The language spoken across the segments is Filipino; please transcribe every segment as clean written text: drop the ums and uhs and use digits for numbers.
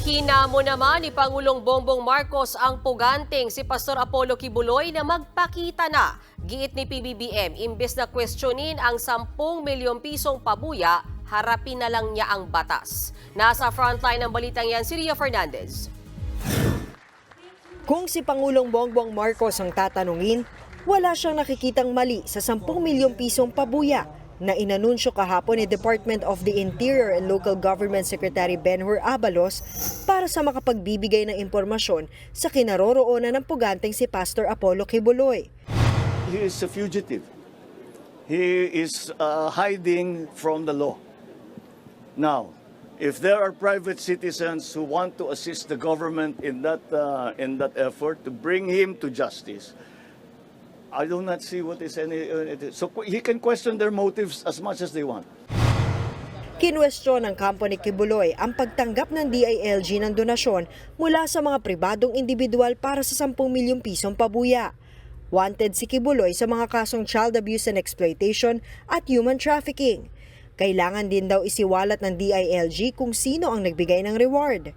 Hinamo naman ni Pangulong Bongbong Marcos ang puganteng si Pastor Apollo Kibuloy na magpakita na. Giit ni PBBM, imbes na questionin ang 10 milyong pisong pabuya, harapin na lang niya ang batas. Nasa frontline ng balitang yan si Ria Fernandez. Kung si Pangulong Bongbong Marcos ang tatanungin, wala siyang nakikitang mali sa 10 milyong pisong pabuya na inanunsyo kahapon ni Department of the Interior and Local Government Secretary Benhur Abalos para sa makapagbibigay ng impormasyon sa kinaroroonan ng puganteng si Pastor Apollo Kibuloy. He is a fugitive. He is hiding from the law. Now, if there are private citizens who want to assist the government in that effort to bring him to justice, I do not see what is any. So he can question their motives as much as they want. Kinwestiyon ng kampo ni Kibuloy ang pagtanggap ng DILG ng donasyon mula sa mga pribadong individual para sa 10 milyong pisong pabuya. Wanted si Kibuloy sa mga kasong child abuse and exploitation at human trafficking. Kailangan din daw isiwalat ng DILG kung sino ang nagbigay ng reward.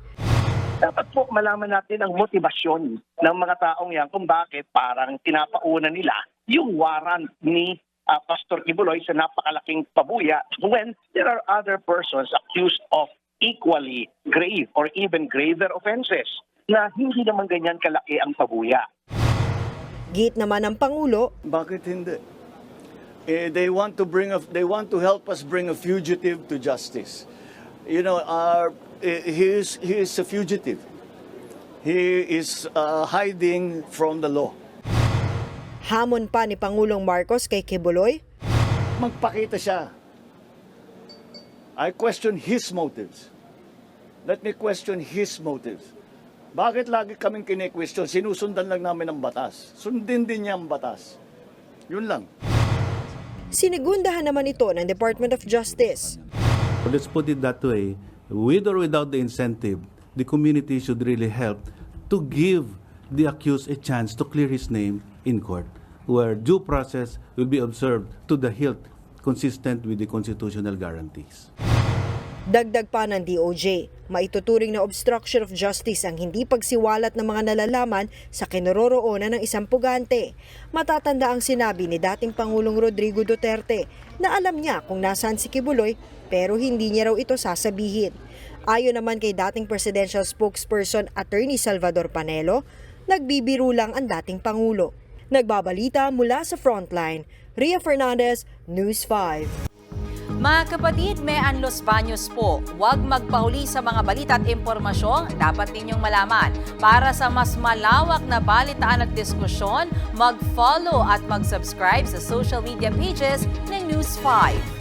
Dapat po malaman natin ang motibasyon ng mga taong yan kung bakit parang pinapauna nila yung warrant ni Pastor Kibuloy sa napakalaking pabuya when there are other persons accused of equally grave or even graver offenses na hindi naman ganyan kalaki ang pabuya. Git naman ng Pangulo, Bakit hindi? They want to help us bring a fugitive to justice. You know, he is a fugitive. He is hiding from the law. hamon pa ni Pangulong Marcos kay Kibuloy, Magpakita siya. I question his motives. Let me question his motives. Bakit lagi kaming kine-question? Sinusundan lang namin ang batas. Sundin din niya ang batas. Yun lang. sinigundahan naman ito ng Department of Justice. Let's put it that way, with or without the incentive, the community should really help to give the accused a chance to clear his name in court, where due process will be observed to the hilt, consistent with the constitutional guarantees. Dagdag pa ng DOJ, maituturing na obstruction of justice ang hindi pagsiwalat ng mga nalalaman sa kinaroroonan ng isang pugante. Matatanda ang sinabi ni dating Pangulong Rodrigo Duterte na alam niya kung nasaan si Kibuloy pero hindi niya raw ito sasabihin. Ayon naman kay dating presidential spokesperson Attorney Salvador Panelo, nagbibiro lang ang dating Pangulo. Nagbabalita mula sa Frontline, Ria Fernandez, News 5. Mga kapatid, Mean Los Baños po. Huwag magpahuli sa mga balita at impormasyong dapat ninyong malaman. Para sa mas malawak na balitaan at diskusyon, mag-follow at mag-subscribe sa social media pages ng News 5.